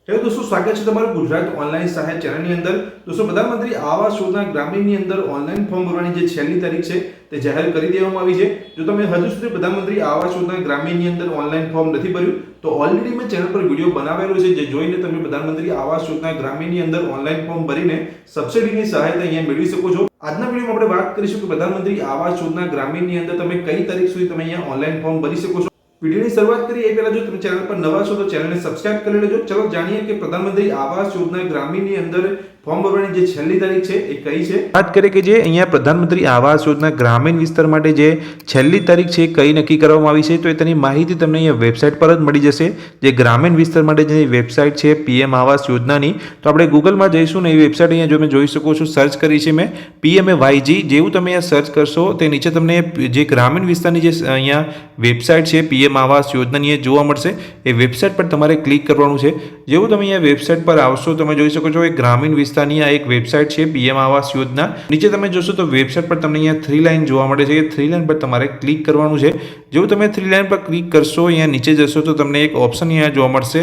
Hello दोस्तों, स्वागत है તમારું ગુજરાત ઓનલાઈન સહાય ચેનલની અંદર। दोस्तों, પ્રધાનમંત્રી આવાસ યોજના ગ્રામીણની અંદર ઓનલાઈન ફોર્મ ભરવાની જે છેલ્લી તારીખ છે તે જાહેર કરી દેવામાં આવી છે। જો તમે હજુ સુધી પ્રધાનમંત્રી આવાસ યોજના ગ્રામીણની અંદર ઓનલાઈન ફોર્મ નથી ભર્યું તો ઓલરેડી મેં ચેનલ પર વિડિયો બનાવેલો છે, જે જોઈને તમે પ્રધાનમંત્રી આવાસ યોજના ગ્રામીણની અંદર ઓનલાઈન ફોર્મ ભરીને સબસિડીની સહાયતા અહીંયા મેળવી શકો છો। આજના વિડિયોમાં આપણે વાત કરીશું કે પ્રધાનમંત્રી આવાસ યોજના ગ્રામીણની અંદર તમે કઈ તારીખ સુધી તમે અહીંયા ઓનલાઈન ફોર્મ ભરી શકો છો। वीडियो की शुरुआत करिए ए पहला जो तुम चैनल पर नवा छो तो चैनल ने सब्सक्राइब कर लेजो। चलो जानिए कि प्रधानमंत्री आवास योजना ग्रामीण ની અંદર ફોર્મ ભરવાની જે છેલ્લી તારીખ છે એ કઈ છે। વાત કરીએ કે જે અહીંયા પ્રધાનમંત્રી આવાસ યોજના ગ્રામીણ વિસ્તાર માટે જે છેલ્લી તારીખ છે કઈ નક્કી કરવામાં આવી છે તો એ તેની માહિતી તમને અહીંયા વેબસાઇટ પર જ મળી જશે। જે ગ્રામીણ વિસ્તાર માટે જે વેબસાઇટ છે પીએમ આવાસ યોજનાની, તો આપણે ગૂગલમાં જઈશું ને એ વેબસાઇટ અહીંયા જો તમે જોઈ શકો છો સર્ચ કરી છે મેં PMAYG। જેવું તમે અહીંયા સર્ચ કરશો તે નીચે તમને જે ગ્રામીણ વિસ્તારની જે અહીંયા વેબસાઇટ છે પીએમ આવાસ યોજનાની એ જોવા મળશે। એ વેબસાઇટ પર તમારે ક્લિક કરવાનું છે। જેવું તમે અહીંયા વેબસાઇટ પર આવશો તમે જોઈ શકો છો એ ગ્રામીણ વિસ્તારની આ એક વેબસાઇટ છે પીએમ આવાસ યોજના। નીચે તમે જોશો તો વેબસાઇટ પર તમને અહીંયા 3 લાઈન જોવા મળે છે। એ 3 લાઈન પર તમારે ક્લિક કરવાનું છે। જેવું તમે 3 લાઈન પર ક્લિક કરશો અહીંયા નીચે જશો તો તમને એક ઓપ્શન અહીંયા જોવા મળશે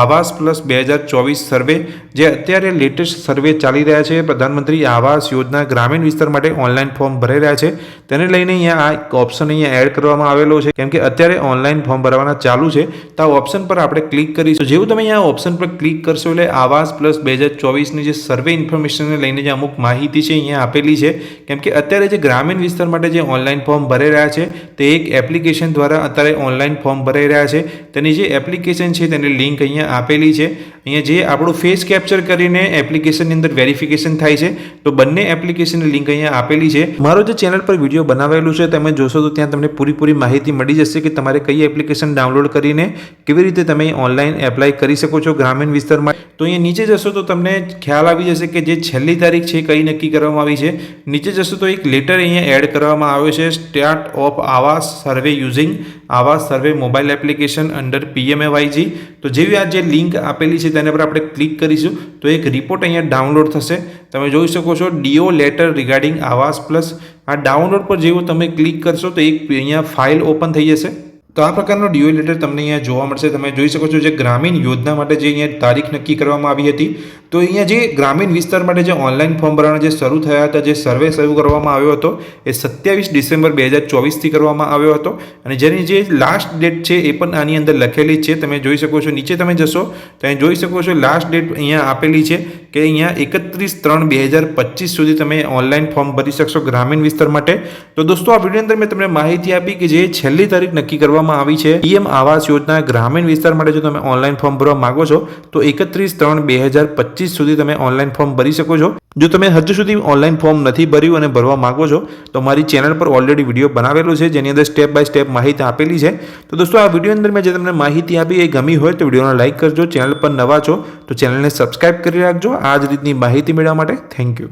આવાસ પ્લસ 2024 સર્વે, જે અત્યારે લેટેસ્ટ સર્વે ચાલી રહ્યા છે। પ્રધાનમંત્રી આવાસ યોજના ગ્રામીણ વિસ્તાર માટે ઓનલાઈન ફોર્મ ભરાઈ રહ્યા છે, તેને લઈને અહીંયા આ એક ઓપ્શન અહીંયા એડ કરવામાં આવેલો છે, કેમ કે અત્યારે ઓનલાઈન ફોર્મ ભરવાના ચાલુ છે। તો આ ઓપ્શન પર આપણે ક્લિક કરીશું। જેવું તમે અહીંયા ઓપ્શન પર ક્લિક કરશો એટલે આવાસ પ્લસ 2024 ની જે સર્વે ઇન્ફોર્મેશનને લઈને જે અમુક માહિતી છે અહીંયા આપેલી છે, કેમ કે અત્યારે જે ગ્રામીણ વિસ્તાર માટે જે ઓનલાઈન ફોર્મ ભરાઈ રહ્યા છે તે એક એપ્લિકેશન દ્વારા અત્યારે ઓનલાઈન ફોર્મ ભરાઈ રહ્યા છે। તેની જે એપ્લિકેશન છે તેની લિંક અહીંયા આપેલી છે। અહીંયા જે આપણું ફેસ કેપ્ચર કરીને એપ્લિકેશનની અંદર વેરિફિકેશન થાય છે, તો બંને એપ્લિકેશનની લિંક અહીંયા આપેલી છે। મારો જે ચેનલ પર વિડીયો બનાવેલું છે તમે જોશો તો ત્યાં તમને પૂરી માહિતી મળી જશે કે તમારે કઈ એપ્લિકેશન ડાઉનલોડ કરીને કેવી રીતે તમે ઓનલાઈન એપ્લાય કરી શકો છો ગ્રામીણ વિસ્તારમાં। તો અહીંયા નીચે જશો તો તમને ખ્યાલ આવી જશે કે જે છેલ્લી તારીખ છે કઈ નક્કી કરવામાં આવી છે। નીચે જશો તો એક લેટર અહીંયા એડ કરવામાં આવ્યો છે, સ્ટાર્ટ ઓફ આવાસ સર્વે યુઝિંગ આવાસ સર્વે મોબાઈલ એપ્લિકેશન અંડર PMAYG। તો જેવી આ જે લિંક આપેલી છે તેના પર આપણે ક્લિક કરીશું તો એક રિપોર્ટ અહીંયા ડાઉનલોડ થશે। તમે જોઈ શકો છો ડીઓ લેટર રિગાર્ડિંગ આવાસ પ્લસ। આ ડાઉનલોડ પર જેવું તમે ક્લિક કરશો તો એક અહીંયા ફાઇલ ઓપન થઈ જશે। તો આ પ્રકારનો ડીઓ લેટર તમને અહીંયા જોવા મળશે। તમે જોઈ શકો છો જે ગ્રામીણ યોજના માટે જે અહીંયા તારીખ નક્કી કરવામાં આવી હતી, તો અહીંયા જે ગ્રામીણ વિસ્તાર માટે જે ઓનલાઈન ફોર્મ ભરવાના જે શરૂ થયા હતા, જે સર્વે શરૂ કરવામાં આવ્યો હતો એ 27 ડિસેમ્બર 2024 થી કરવામાં આવ્યો હતો, અને જેની જે લાસ્ટ ડેટ છે એ પણ આની અંદર લખેલી છે। તમે જોઈ શકો છો નીચે તમે જશો તો અહીં જોઈ શકો છો લાસ્ટ ડેટ અહીંયા આપેલી છે કે અહીંયા 31/3/2025 સુધી તમે ઓનલાઈન ફોર્મ ભરી શકશો ગ્રામીણ વિસ્તાર માટે। તો દોસ્તો, આ વિડીયો અંદર મેં તમને માહિતી આપી કે જે છેલ્લી તારીખ નક્કી કરવામાં આવી છે પીએમ આવાસ યોજના ગ્રામીણ વિસ્તાર માટે જો તમે ઓનલાઈન ફોર્મ ભરવા માંગો છો તો 31/3/2025 સુધી તમે ઓનલાઈન ફોર્મ ભરી શકો છો। જો તમે હજુ સુધી ઓનલાઈન ફોર્મ નથી ભર્યું અને ભરવા માંગો છો તો મારી ચેનલ પર ઓલરેડી વિડીયો બનાવેલો છે, જેની અંદર સ્ટેપ બાય સ્ટેપ માહિતી આપેલી છે। તો દોસ્તો, આ વિડીયો અંદર મેં જે તમને માહિતી આપી એ ગમી હોય તો વિડીયોને લાઈક કરજો। ચેનલ પર નવા છો તો ચેનલને સબસ્ક્રાઇબ કરી રાખજો આ જ રીતની માહિતી મેળવવા માટે। Thank you.